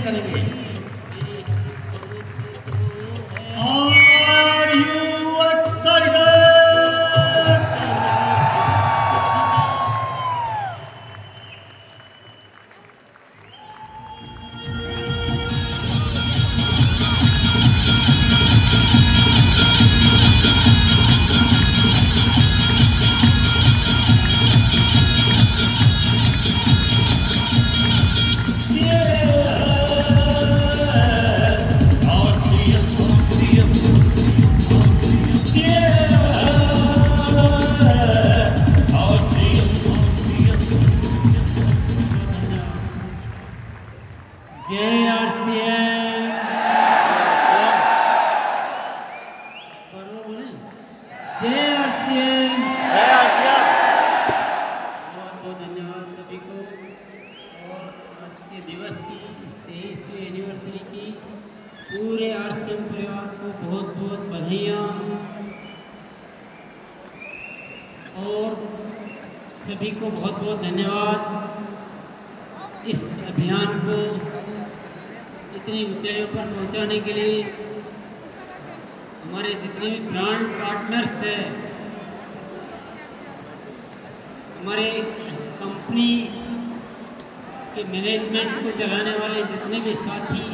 करेंगे। Are you excited? बहुत धन्यवाद सभी को। और आज के दिवस की 23वीं एनिवर्सरी की पूरे आरसीएम परिवार को बहुत बहुत बधाइयाँ। और सभी को बहुत बहुत धन्यवाद इस अभियान को इतनी ऊंचाइयों पर पहुंचाने के लिए। हमारे जितने भी ब्रांड पार्टनर्स हैं, हमारे कंपनी के मैनेजमेंट को चलाने वाले जितने भी साथी,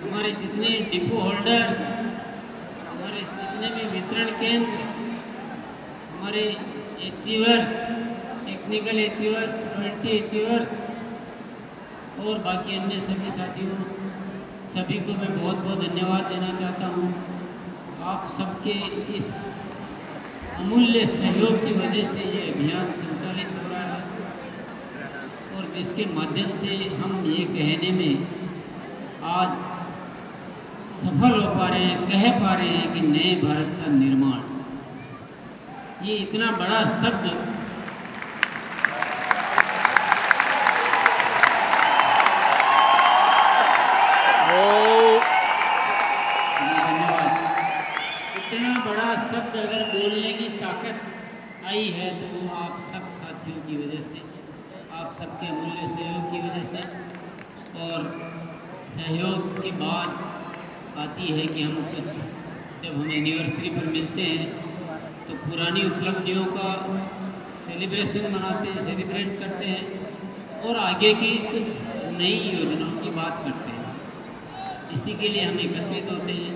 हमारे जितने डिपो होल्डर्स, हमारे जितने भी वितरण केंद्र, हमारे achievers, technical achievers, royalty achievers और बाकी अन्य सभी साथियों, सभी को मैं बहुत बहुत धन्यवाद देना चाहता हूँ। आप सबके इस अमूल्य सहयोग की वजह से ये अभियान संचालित हो रहा है और जिसके माध्यम से हम ये कहने में आज सफल हो पा रहे हैं, कह पा रहे हैं कि नए भारत का निर्माण। ये इतना बड़ा शब्द अगर बोलने की ताकत आई है तो वो आप सब साथियों की वजह से, आप सबके अमूल्य सहयोग की वजह से। और सहयोग के बाद आती है कि हम कुछ जब हम एनिवर्सरी पर मिलते हैं तो पुरानी उपलब्धियों का सेलिब्रेशन मनाते हैं, सेलिब्रेट करते हैं और आगे की कुछ नई योजनाओं की बात करते हैं। इसी के लिए हम एकत्रित होते हैं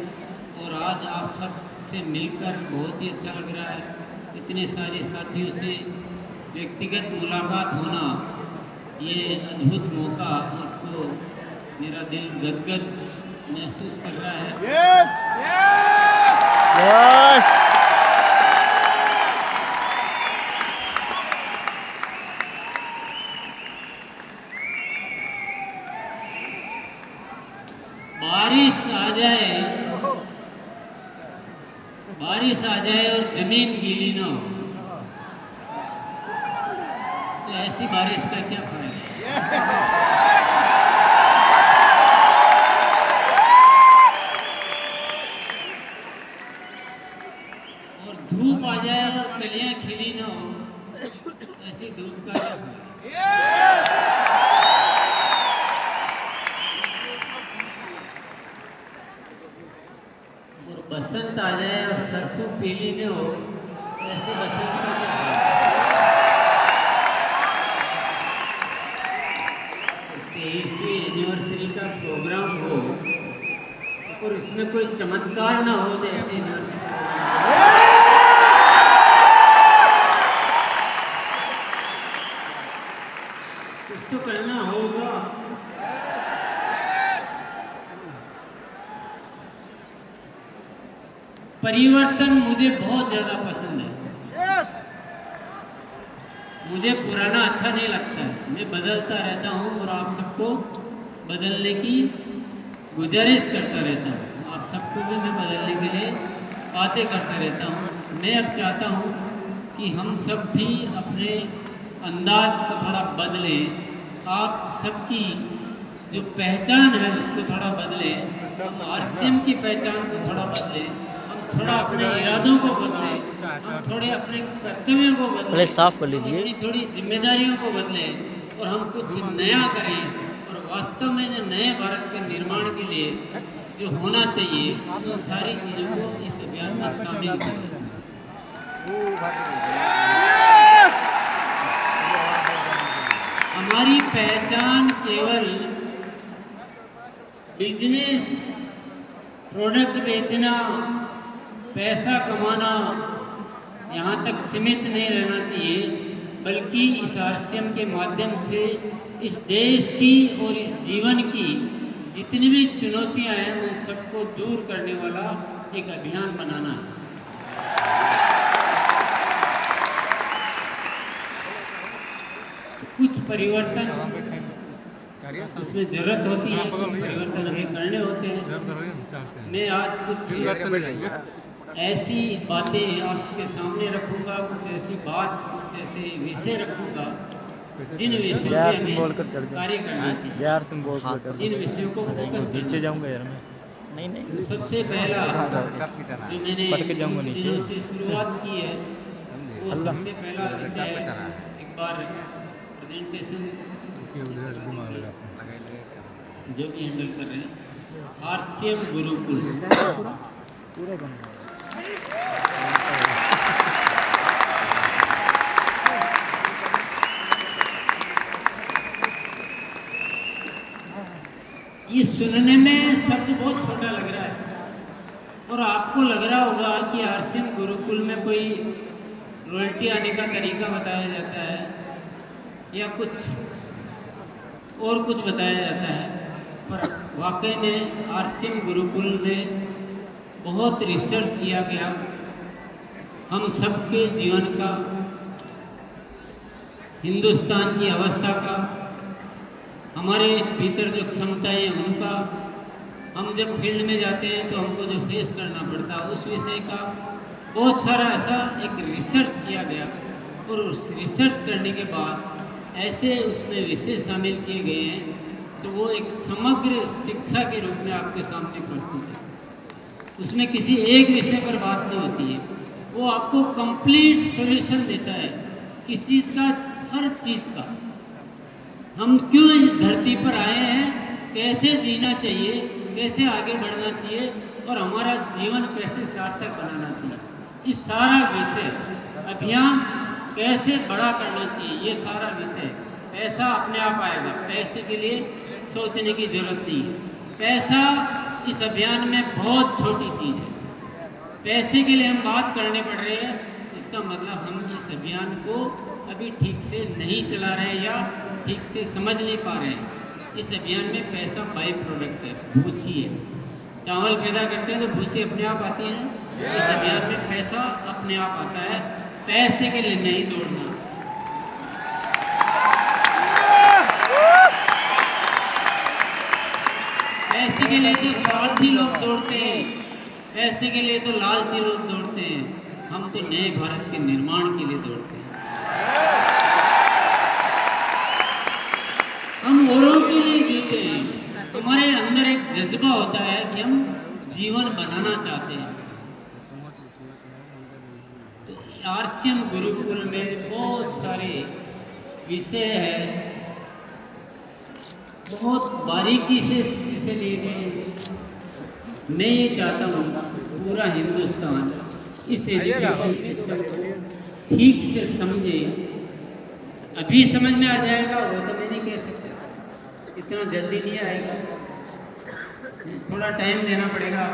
और आज आप सब से मिलकर बहुत ही अच्छा लग रहा है। इतने सारे साथियों से व्यक्तिगत मुलाकात होना, ये अद्भुत मौका, इसको मेरा दिल गदगद महसूस कर रहा है। Yes! Yes! बारिश आ जाए और जमीन गीली ना हो तो ऐसी बारिश का क्या फायदा। और धूप आ जाए और कलियां खिली ना हो ऐसी धूप का क्या फायदा। बसंत आ जाए और सरसों पीली न हो ऐसे बसंत का क्या है। 23वीं एनिवर्सरी का प्रोग्राम हो और उसमें कोई चमत्कार ना हो तो ऐसे एनिवर्सरी कुछ तो करना होगा। परिवर्तन मुझे बहुत ज़्यादा पसंद है। Yes! मुझे पुराना अच्छा नहीं लगता है। मैं बदलता रहता हूँ और आप सबको बदलने की गुजारिश करता रहता हूँ। आप सबको भी मैं बदलने के लिए बातें करता रहता हूँ। मैं अब चाहता हूँ कि हम सब भी अपने अंदाज को थोड़ा बदलें। आप सबकी जो पहचान है उसको थोड़ा बदलें। आरसीएम की पहचान को थोड़ा बदलें। थोड़ा अपने इरादों को बदलें, हम थोड़े अपने कर्तव्यों को बदलें, साफ कर लीजिए, अपनी थोड़ी जिम्मेदारियों को बदलें और हम कुछ नया करें। और वास्तव में जो नए भारत के निर्माण के लिए जो होना चाहिए उन सारी चीज़ों को इस अभियान में शामिल करें। हमारी पहचान केवल बिजनेस, प्रोडक्ट बेचना, पैसा कमाना यहाँ तक सीमित नहीं रहना चाहिए, बल्कि इस आरसीएम के माध्यम से इस देश की और इस जीवन की जितनी भी चुनौतियां हैं उन सबको दूर करने वाला एक अभियान बनाना है। कुछ परिवर्तन उसमें जरूरत होती है, कुछ परिवर्तन हमें करने होते हैं। मैं आज कुछ ऐसी बातें आपके सामने रखूंगा, कुछ ऐसी बात, कुछ ऐसे विषय रखूंगा जिन विषयों पे हमें कार्य करना चाहिए, जिन विषयों को फोकस नीचे जाऊंगा यार मैं नहीं। सबसे पहला जो मैंने दिनों से शुरुआत की है वो सबसे पहला विषय एक बार प्रेजेंटेशन जो भी हैंडल कर रहे हैं, आरसीएम गुरुकुल। ये सुनने में शब्द बहुत छोटा लग रहा है और आपको लग रहा होगा कि आरसीएम गुरुकुल में कोई रॉयल्टी आने का तरीका बताया जाता है या कुछ और कुछ बताया जाता है, पर वाकई में आरसीएम गुरुकुल में बहुत रिसर्च किया गया हम सबके जीवन का, हिंदुस्तान की अवस्था का, हमारे भीतर जो क्षमताएं हैं उनका, हम जब फील्ड में जाते हैं तो हमको जो फेस करना पड़ता है उस विषय का बहुत सारा ऐसा एक रिसर्च किया गया और उस रिसर्च करने के बाद ऐसे उसमें विषय शामिल किए गए हैं तो वो एक समग्र शिक्षा के रूप में आपके सामने प्रस्तुत है। उसमें किसी एक विषय पर बात नहीं होती है, वो आपको कंप्लीट सॉल्यूशन देता है किस चीज़ का, हर चीज़ का। हम क्यों इस धरती पर आए हैं, कैसे जीना चाहिए, कैसे आगे बढ़ना चाहिए और हमारा जीवन कैसे सार्थक बनाना चाहिए, इस सारा विषय अभियान कैसे बड़ा करना चाहिए, ये सारा विषय। पैसा अपने आप आएगा, पैसे के लिए सोचने की जरूरत नहीं है। पैसा इस अभियान में बहुत छोटी चीज़ है। पैसे के लिए हम बात करने पड़ रहे हैं, इसका मतलब हम इस अभियान को अभी ठीक से नहीं चला रहे हैं या ठीक से समझ नहीं पा रहे हैं। इस अभियान में पैसा बाई प्रोडक्ट है, भूसी है। चावल पैदा करते हैं तो भूसी अपने आप आती है, इस अभियान में पैसा अपने आप आता है, पैसे के लिए नहीं दौड़ना। पैसे के लिए तो स्वार्थी लोग दौड़ते हैं, पैसे के लिए तो लालची लोग दौड़ते हैं, हम तो नए भारत के निर्माण के लिए दौड़ते हैं। हम औरों के लिए जीते हैं, हमारे अंदर एक जज्बा होता है कि हम जीवन बनाना चाहते हैं। तो आरसीएम गुरुकुल में बहुत सारे विषय हैं, बहुत बारीकी से इसे लिए गए। मैं ये चाहता हूँ पूरा हिंदुस्तान इस एजुकेशन सिस्टम को ठीक से समझे। अभी समझ में आ जाएगा वो तो मैं नहीं कह सकता, इतना जल्दी नहीं आएगा, थोड़ा टाइम देना पड़ेगा।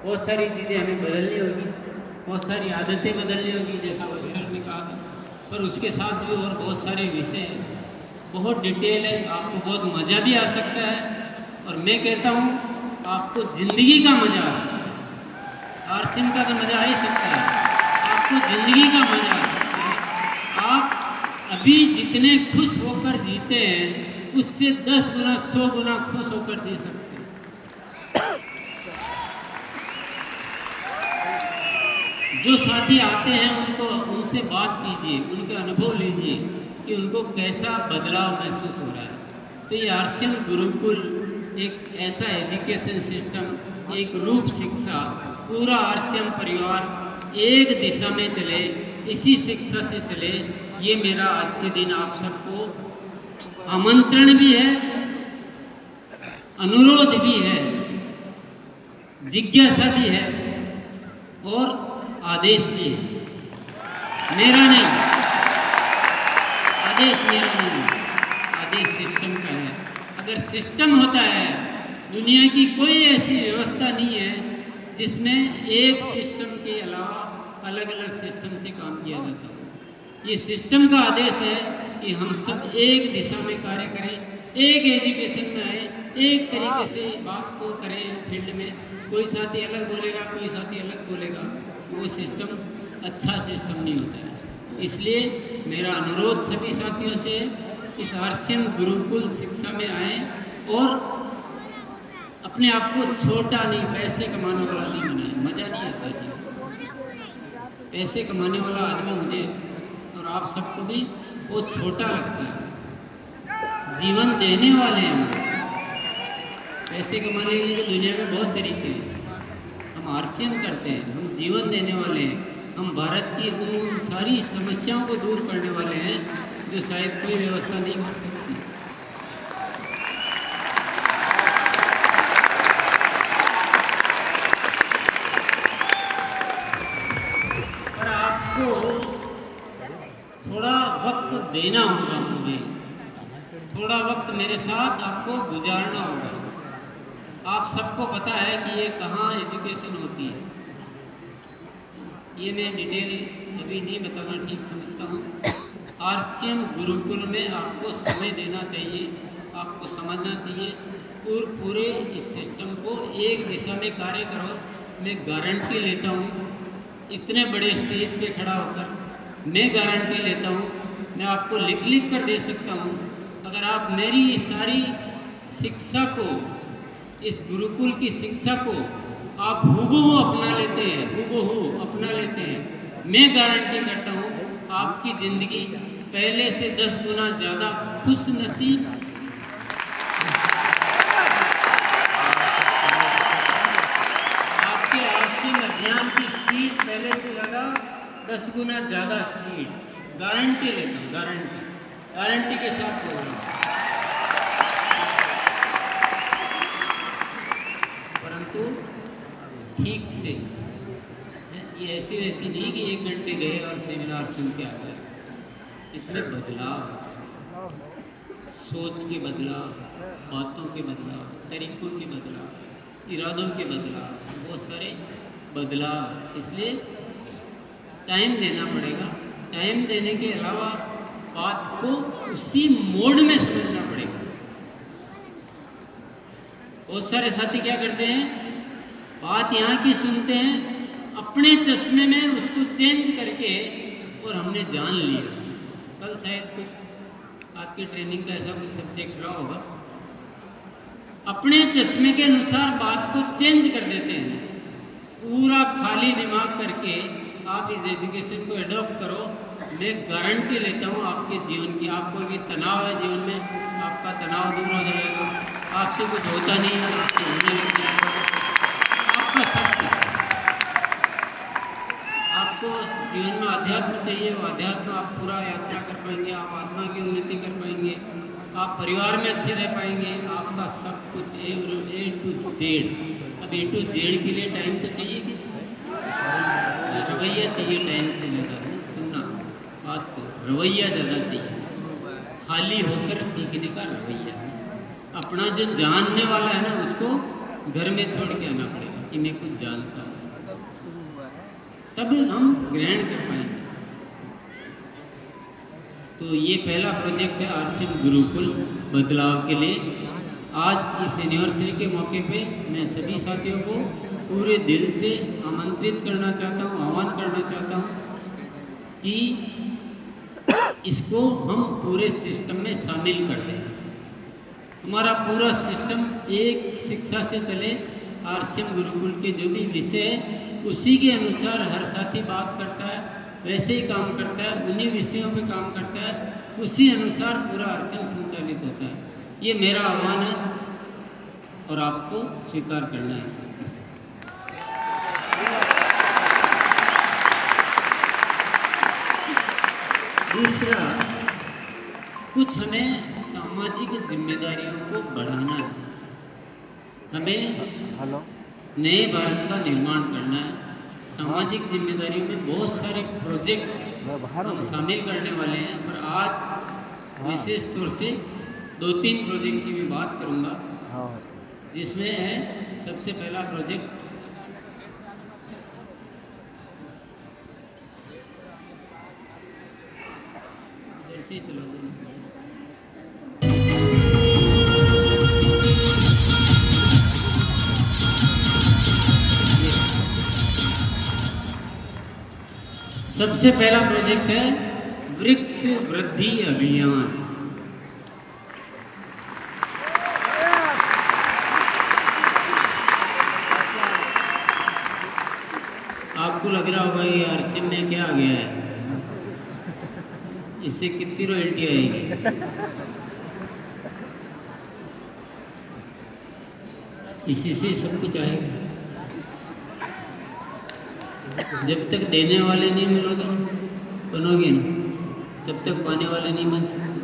बहुत सारी चीज़ें हमें बदलनी होगी, बहुत सारी आदतें बदलनी होगी, जैसा वर्षर ने कहा था, पर उसके साथ भी और बहुत सारे विषय हैं, बहुत डिटेल है, आपको बहुत मज़ा भी आ सकता है। और मैं कहता हूँ आपको ज़िंदगी का मज़ा आ सकता है। आरसीएम का तो मज़ा आ ही सकता है, आपको ज़िंदगी का मज़ा आ सकता है। आप अभी जितने खुश होकर जीते हैं उससे 10 गुना 100 गुना खुश होकर जी सकते हैं। जो साथी आते हैं उनसे बात कीजिए, उनके अनुभव लीजिए कि उनको कैसा बदलाव महसूस हो रहा है। तो ये आरसीएम गुरुकुल एक ऐसा एजुकेशन सिस्टम, एक रूप शिक्षा, पूरा आरसीएम परिवार एक दिशा में चले, इसी शिक्षा से चले, ये मेरा आज के दिन आप सबको आमंत्रण भी है अनुरोध भी है, जिज्ञासा भी है और आदेश भी है। मेरा नहीं, आदेश मेरा नहीं, आदेश सिस्टम का है। अगर सिस्टम होता है, दुनिया की कोई ऐसी व्यवस्था नहीं है जिसमें एक सिस्टम के अलावा अलग अलग सिस्टम से काम किया जाता है। ये सिस्टम का आदेश है कि हम सब एक दिशा में कार्य करें, एक एजुकेशन में आए, एक तरीके से बात को करें फील्ड में। कोई साथी अलग बोलेगा, कोई साथी अलग बोलेगा, वो सिस्टम अच्छा सिस्टम नहीं होता है। इसलिए मेरा अनुरोध सभी साथियों से, इस आरसीएम गुरुकुल शिक्षा में आए और अपने आप को छोटा नहीं, पैसे कमाने वाला नहीं बनाए। मजा नहीं आता जी, पैसे कमाने वाला आदमी मुझे और आप सबको भी वो छोटा लगता है। जीवन देने वाले हैं। पैसे कमाने के लिए दुनिया में बहुत तरीके हैं, हम आरसीएम करते हैं, हम जीवन देने वाले हैं। हम भारत की उन सारी समस्याओं को दूर करने वाले हैं जो शायद कोई व्यवस्था नहीं कर सकती। पर आपको थोड़ा वक्त देना होगा, मुझे थोड़ा वक्त मेरे साथ आपको गुजारना होगा। आप सबको पता है कि ये कहाँ एजुकेशन होती है, ये मैं डिटेल अभी नहीं बताना ठीक समझता हूँ। आरसीएम गुरुकुल में आपको समय देना चाहिए, आपको समझना चाहिए और पूरे इस सिस्टम को एक दिशा में कार्य करो। मैं गारंटी लेता हूँ, इतने बड़े स्टेज पे खड़ा होकर मैं गारंटी लेता हूँ, मैं आपको लिख लिख कर दे सकता हूँ। अगर आप मेरी इस सारी शिक्षा को, इस गुरुकुल की शिक्षा को आप हूबहू अपना लेते हैं, हूबहू अपना लेते हैं, मैं गारंटी करता हूँ आपकी ज़िंदगी पहले से 10 गुना ज़्यादा खुश नसीब, आपके आरसीएम अभियान की स्पीड पहले से ज़्यादा 10 गुना ज़्यादा स्पीड, गारंटी लेता हूँ, गारंटी के साथ बोल रहा हूँ। परंतु ठीक से, ये ऐसी वैसी नहीं कि 1 घंटे गए और सेमिनार सुन के आ गए। इसमें बदलाव, सोच के बदलाव, बातों के बदलाव, तरीकों के बदलाव, इरादों के बदलाव, बहुत सारे बदलाव। इसलिए टाइम देना पड़ेगा। टाइम देने के अलावा बात को उसी मोड में समझना पड़ेगा। बहुत सारे साथी क्या करते हैं, बात यहाँ की सुनते हैं, अपने चश्मे में उसको चेंज करके और हमने जान लिया। कल शायद कुछ आपकी ट्रेनिंग का ऐसा कुछ सब्जेक्ट रहा होगा, अपने चश्मे के अनुसार बात को चेंज कर देते हैं। पूरा खाली दिमाग करके आप इस एजुकेशन को एडॉप्ट करो। मैं गारंटी लेता हूँ आपके जीवन की, आपको भी तनाव है जीवन में, आपका तनाव दूर हो जाएगा। आपसे कुछ होता नहीं है, आपसे होने लग जाएगा। आपका सब कुछ, आपको जीवन में अध्यात्म चाहिए, वो अध्यात्म आप पूरा यात्रा कर पाएंगे, आप आत्मा की उन्नति कर पाएंगे, आप परिवार में अच्छे रह पाएंगे। आपका सब कुछ A to Z। अब A to Z के लिए टाइम तो चाहिए कि रवैया चाहिए, टाइम से ज़्यादा सुनना बात को, रवैया ज़्यादा चाहिए। खाली होकर सीखने का रवैया, अपना जो जानने वाला है ना उसको घर में छोड़ के आना पड़ेगा कि मैं कुछ जानता हूँ, तब हम ग्रहण कर पाएंगे। तो ये पहला प्रोजेक्ट है आरसीएम गुरुकुल बदलाव के लिए। आज इस एनिवर्सरी के मौके पे मैं सभी साथियों को पूरे दिल से आमंत्रित करना चाहता हूँ, आह्वान करना चाहता हूँ कि इसको हम पूरे सिस्टम में शामिल कर दें। हमारा पूरा सिस्टम एक शिक्षा से चले। आरसीएम गुरुकुल के जो भी विषय है उसी के अनुसार हर साथी बात करता है, वैसे ही काम करता है, उन्हीं विषयों पे काम करता है, उसी अनुसार पूरा आरसीएम संचालित होता है। ये मेरा आह्वान है और आपको स्वीकार करना है इसे। दूसरा, कुछ हमें सामाजिक जिम्मेदारियों को बढ़ाना है। हमें हेलो नए भारत का निर्माण करना है। सामाजिक जिम्मेदारियों में बहुत सारे प्रोजेक्ट मैं बाहर हम हूँ। शामिल करने वाले हैं, पर आज हाँ विशेष तौर से 2-3 प्रोजेक्ट की मैं बात करूंगा, हाँ जिसमें है सबसे पहला प्रोजेक्ट ऐसे ही चला जाए। सबसे पहला प्रोजेक्ट है वृक्ष वृद्धि अभियान। आपको लग रहा होगा ये आरसीएम में क्या आ गया है, इससे कितनी रॉयल्टी आएगी। इसी से सब कुछ आएगा। जब तक देने वाले नहीं मिलोगे बनोगे नहीं, तब तक पाने वाले नहीं बन सकते।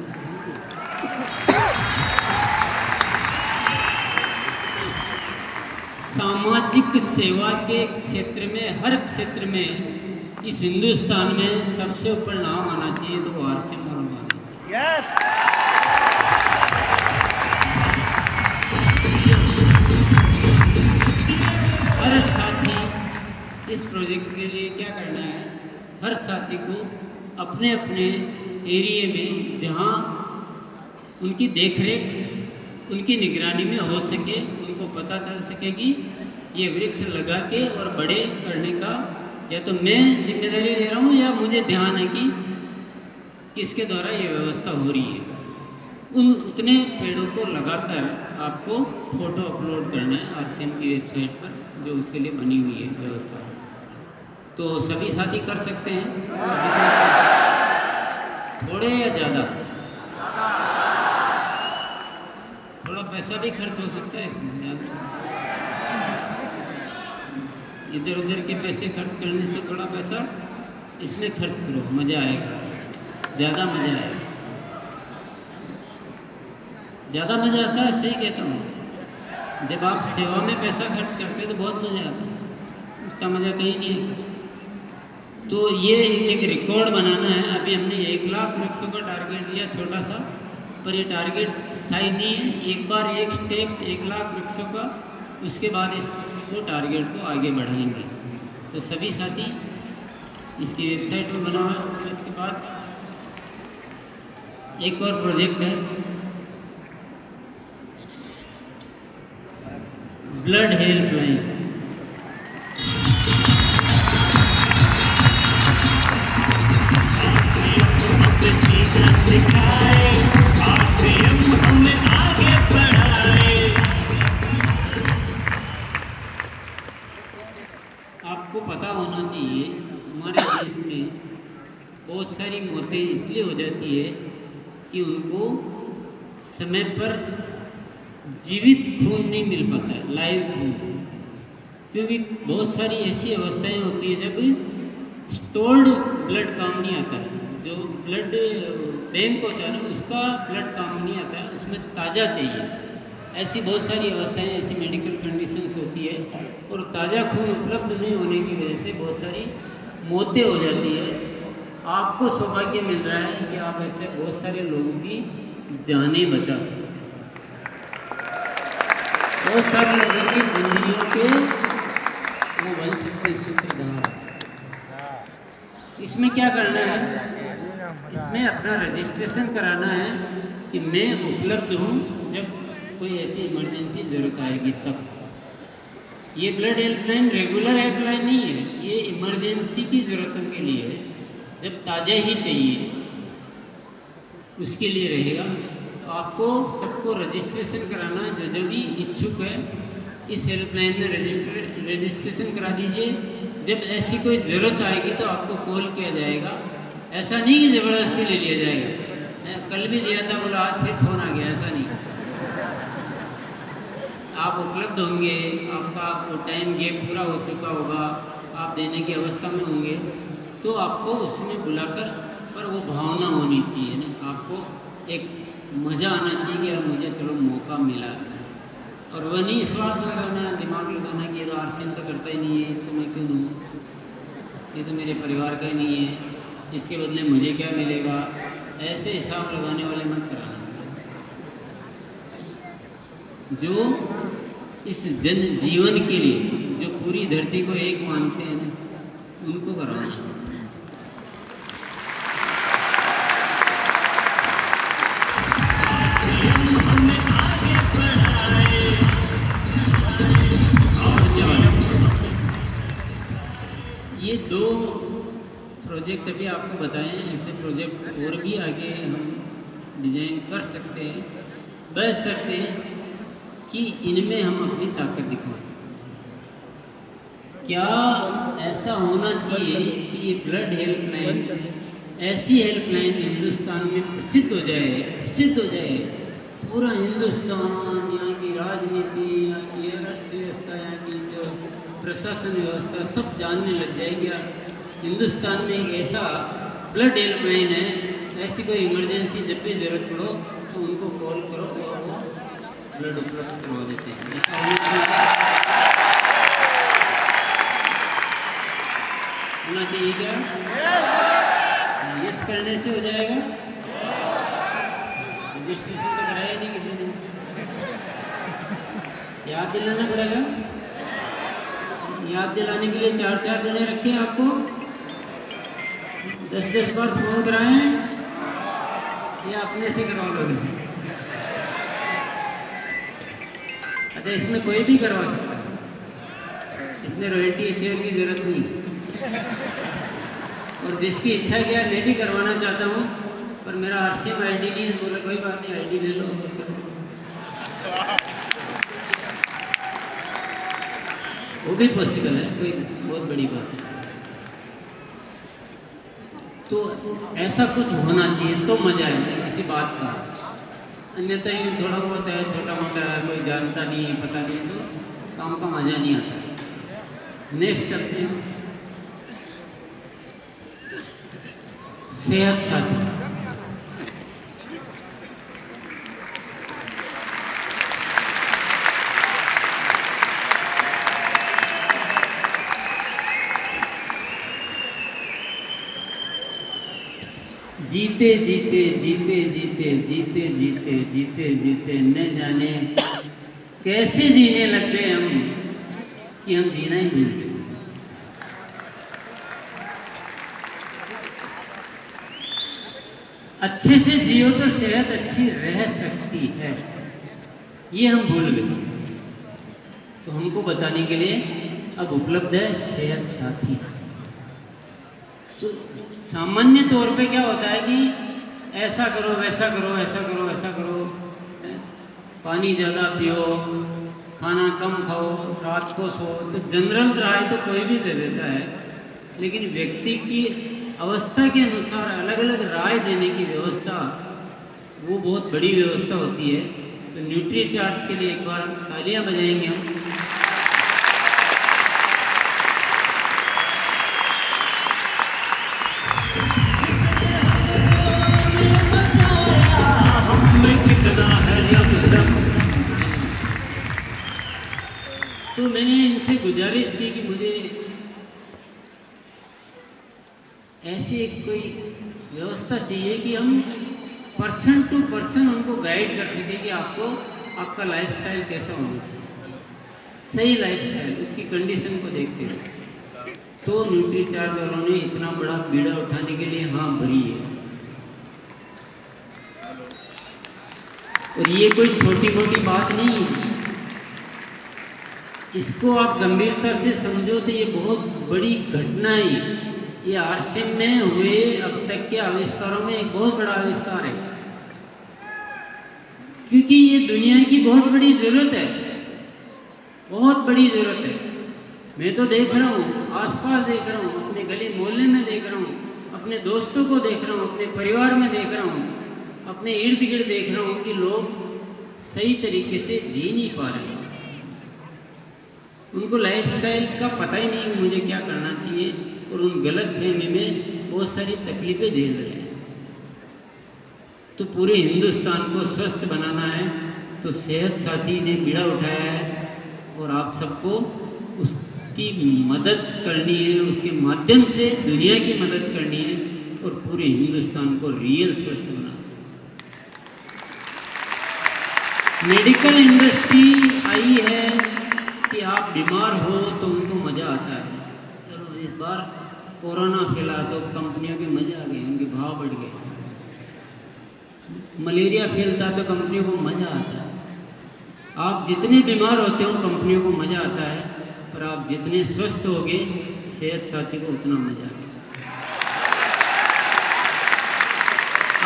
सामाजिक सेवा के क्षेत्र में, हर क्षेत्र में इस हिंदुस्तान में सबसे ऊपर नाम आना चाहिए तो वो आरसीएम वालों का आना चाहिए। हर साथी इस प्रोजेक्ट के लिए क्या करना है, हर साथी को अपने अपने एरिया में जहाँ उनकी देखरेख, उनकी निगरानी में हो सके, उनको पता चल सके कि ये वृक्ष लगा के और बड़े करने का या तो मैं जिम्मेदारी ले रहा हूँ या मुझे ध्यान है कि किसके द्वारा ये व्यवस्था हो रही है। उतने पेड़ों को लगाकर आपको फोटो अपलोड करना है आरसीएम की वेबसाइट पर, जो उसके लिए बनी हुई है व्यवस्था। तो सभी साथी कर सकते हैं, थोड़े या ज़्यादा, थोड़ा पैसा भी खर्च हो सकता है इसमें। इधर उधर के पैसे खर्च करने से थोड़ा पैसा इसमें खर्च करो, मज़ा आएगा, ज़्यादा मज़ा आएगा। ज़्यादा मज़ा आता है, सही कहता हूँ। जब आप सेवा में पैसा खर्च करते हैं तो बहुत मज़ा आता है, उसका मज़ा कहीं नहीं है। तो ये एक रिकॉर्ड बनाना है। अभी हमने 1 लाख वृक्षों का टारगेट दिया, छोटा सा, पर ये टारगेट स्थायी नहीं है। एक बार एक स्टेप 1 लाख वृक्षों का, उसके बाद इसको टारगेट को आगे बढ़ाएंगे। तो सभी साथी इसकी वेबसाइट में बना हुआ है। फिर इसके बाद एक और प्रोजेक्ट है ब्लड हेल्पलाइन। आपको पता होना चाहिए हमारे देश में बहुत सारी मौतें इसलिए हो जाती है कि उनको समय पर जीवित खून नहीं मिल पाता है, लाइव खून। क्योंकि बहुत सारी ऐसी अवस्थाएं होती है जब स्टोर्ड ब्लड काम नहीं आता है, जो ब्लड बैंक होता है ना, उसका ब्लड काम नहीं आता है, उसमें ताज़ा चाहिए। ऐसी बहुत सारी अवस्थाएं, ऐसी मेडिकल कंडीशंस होती है, और ताज़ा खून उपलब्ध नहीं होने की वजह से बहुत सारी मौतें हो जाती है। आपको सौभाग्य मिल रहा है कि आप ऐसे बहुत सारे लोगों की जानें बचा सकते हैं, बहुत सारे लोगों की जिंदगियों के वो बन सकते हैं सूत्रधार। इसमें क्या करना है, इसमें अपना रजिस्ट्रेशन कराना है कि मैं उपलब्ध हूँ जब कोई ऐसी इमरजेंसी ज़रूरत आएगी तब। ये ब्लड हेल्पलाइन रेगुलर हेल्पलाइन नहीं है, ये इमरजेंसी की ज़रूरतों के लिए है, जब ताज़ा ही चाहिए उसके लिए रहेगा। तो आपको सबको रजिस्ट्रेशन कराना है, जो भी इच्छुक है इस हेल्पलाइन में रजिस्ट्रेशन करा दीजिए। जब ऐसी कोई ज़रूरत आएगी तो आपको कॉल किया जाएगा। ऐसा नहीं कि ज़बरदस्ती ले लिया जाएगा, कल भी लिया था बोला आज फिर फ़ोन आ गया, ऐसा नहीं। आप उपलब्ध होंगे, आपका वो टाइम गेप पूरा हो चुका होगा, आप देने की अवस्था में होंगे, तो आपको उसमें बुलाकर, पर वो भावना होनी चाहिए ना, आपको एक मज़ा आना चाहिए कि यार मुझे चलो मौका मिला। और वह नहीं स्वार्थ लगाना, दिमाग लगाना कि ये तो आरसीएम तो करता ही नहीं है तो मैं क्यों दूँ, ये तो मेरे परिवार का ही नहीं है, इसके बदले मुझे क्या मिलेगा, ऐसे हिसाब लगाने वाले मत कराना। जो इस जन जीवन के लिए, जो पूरी धरती को एक मानते हैं ना, उनको कराना। ये दो प्रोजेक्ट अभी आपको बताए हैं, ऐसे प्रोजेक्ट और भी आगे हम डिजाइन कर सकते हैं, बस सकते हैं कि इनमें हम अपनी ताकत दिखाएं। क्या ऐसा होना चाहिए कि ये ब्लड हेल्पलाइन, ऐसी हेल्पलाइन हिंदुस्तान में प्रसिद्ध हो जाए, पूरा हिंदुस्तान, यहाँ की राजनीति, यहाँ की अर्थव्यवस्था, यहाँ की जो प्रशासन व्यवस्था सब जानने लग जाए कि हिंदुस्तान में एक ऐसा ब्लड हेल्पलाइन है, ऐसी कोई इमरजेंसी जब भी ज़रूरत पड़ो तो उनको कॉल करो और वो ब्लड उपलब्ध करवा देते हैं। ऐसा होना चाहिए क्या? यस करने से हो जाएगा? रजिस्ट्रेशन तो कराया नहीं किसी ने, याद दिलाना पड़ेगा। याद दिलाने के लिए 4-4 जने रखें, आपको 10-10 बार फोन कराएं या अपने से करवा लोगे? अच्छा, इसमें कोई भी करवा सकता है, इसमें रॉयल्टी शेयर की जरूरत नहीं। और जिसकी इच्छा किया मैं भी करवाना चाहता हूँ पर मेरा आरसीएम आईडी नहीं है, बोला कोई बात नहीं, आईडी ले लो। वो भी पॉसिबल है, कोई बहुत बड़ी बात है। तो ऐसा कुछ होना चाहिए तो मजा है किसी बात का, अन्यथा यूँ थोड़ा बहुत है, छोटा मोटा है, कोई जानता नहीं है, पता नहीं है, तो काम का मजा नहीं आता। नेक्स्ट चलते हैं, सेहत साथी। जीते जीते जीते जीते जीते जीते जीते जीते न जाने कैसे जीने लग गए हम कि हम जीना ही भूल गए। अच्छे से जियो तो सेहत अच्छी रह सकती है, ये हम भूल गए। तो हमको बताने के लिए अब उपलब्ध है सेहत साथी। तो सामान्य तौर पे क्या होता है कि ऐसा करो, वैसा करो, ऐसा करो, ऐसा करो, पानी ज़्यादा पियो, खाना कम खाओ, रात को सो, तो जनरल राय तो कोई भी दे देता है, लेकिन व्यक्ति की अवस्था के अनुसार अलग अलग राय देने की व्यवस्था, वो बहुत बड़ी व्यवस्था होती है। तो न्यूट्री चार्ज के लिए एक बार तालियां बजाएंगे हम। तो मैंने इनसे गुजारिश की कि मुझे ऐसी एक कोई व्यवस्था चाहिए कि हम पर्सन टू पर्सन उनको गाइड कर सकें कि आपको आपका लाइफस्टाइल कैसा होना चाहिए, सही लाइफस्टाइल, उसकी कंडीशन को देखते हुए। तो न्यूट्री चार्ज वालों ने इतना बड़ा बीड़ा उठाने के लिए हाँ भरी है। और ये कोई छोटी मोटी बात नहीं है, इसको आप गंभीरता से समझो तो ये बहुत बड़ी घटना है। ये आरसीएम में हुए अब तक के आविष्कारों में एक बहुत बड़ा आविष्कार है, क्योंकि ये दुनिया की बहुत बड़ी जरूरत है, बहुत बड़ी जरूरत है। मैं तो देख रहा हूँ, आसपास देख रहा हूँ, अपने गली मोहल्ले में देख रहा हूँ, अपने दोस्तों को देख रहा हूँ, अपने परिवार में देख रहा हूँ, अपने इर्द गिर्द देख रहा हूँ कि लोग सही तरीके से जी नहीं पा रहे हैं। उनको लाइफस्टाइल का पता ही नहीं कि मुझे क्या करना चाहिए, और उन गलत फहमी में बहुत सारी तकलीफें झेल रहे हैं। तो पूरे हिंदुस्तान को स्वस्थ बनाना है तो सेहत साथी ने बीड़ा उठाया है और आप सबको उसकी मदद करनी है, उसके माध्यम से दुनिया की मदद करनी है और पूरे हिंदुस्तान को रियल स्वस्थ बनाना। मेडिकल इंडस्ट्री आई है कि आप बीमार हो तो उनको मज़ा आता है। चलो इस बार कोरोना फैला तो कंपनियों के मज़े आ गए, उनके भाव बढ़ गए। मलेरिया फैलता तो कंपनियों को मज़ा आता है। आप जितने बीमार होते हो कंपनियों को मज़ा आता है, पर आप जितने स्वस्थ होगे सेहत साथी को उतना मज़ा आएगा।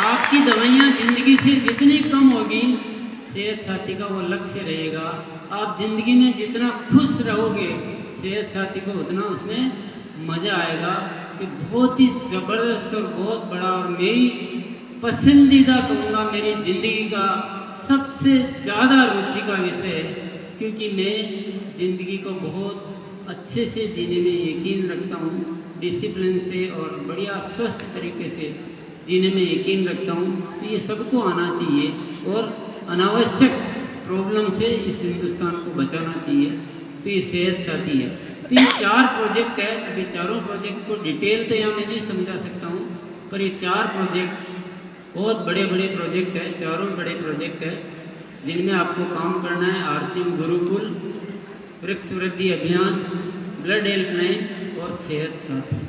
आपकी दवाइयाँ जिंदगी से जितनी कम होगी सेहत साथी का वो लक्ष्य रहेगा। आप जिंदगी में जितना खुश रहोगे सेहत साथी को उतना उसमें मज़ा आएगा। कि बहुत ही ज़बरदस्त और बहुत बड़ा और मेरी पसंदीदा कहूँगा मेरी ज़िंदगी का सबसे ज़्यादा रुचि का विषय है, क्योंकि मैं ज़िंदगी को बहुत अच्छे से जीने में यकीन रखता हूँ, डिसिप्लिन से और बढ़िया स्वस्थ तरीके से जीने में यकीन रखता हूँ। तो ये सबको आना चाहिए और अनावश्यक प्रॉब्लम से इस हिंदुस्तान को बचाना चाहिए। तो ये सेहत साथी है। तो ये 4 प्रोजेक्ट है। अभी चारों प्रोजेक्ट को डिटेल तो यहाँ मैं नहीं समझा सकता हूँ, पर ये 4 प्रोजेक्ट बहुत बड़े बड़े प्रोजेक्ट है, चारों बड़े प्रोजेक्ट है जिनमें आपको काम करना है। आरसीएम गुरुकुल, वृक्ष वृद्धि अभियान, ब्लड हेल्पलाइन और सेहत साथी।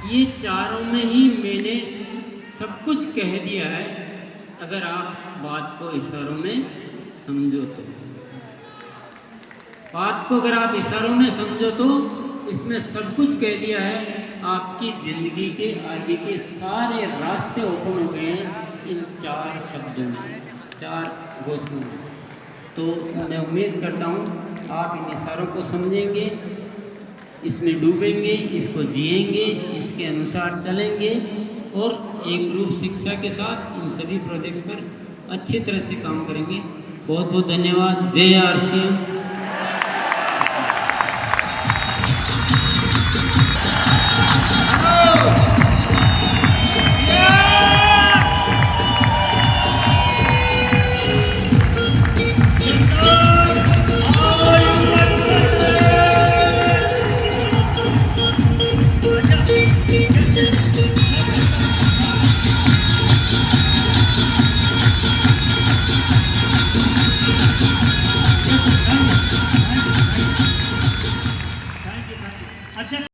ये चारों में ही मैंने सब कुछ कह दिया है, अगर आप बात को इशारों में समझो तो। बात को अगर आप इशारों में समझो तो इसमें सब कुछ कह दिया है। आपकी ज़िंदगी के आगे के सारे रास्ते ओपन हो गए हैं इन 4 शब्दों में, 4 घोषणाओं में। तो मैं उम्मीद करता हूँ आप इन इशारों को समझेंगे, इसमें डूबेंगे, इसको जिएंगे, इसके अनुसार चलेंगे और एक ग्रुप शिक्षा के साथ इन सभी प्रोजेक्ट पर अच्छी तरह से काम करेंगे। बहुत बहुत धन्यवाद। जय आरसीएम।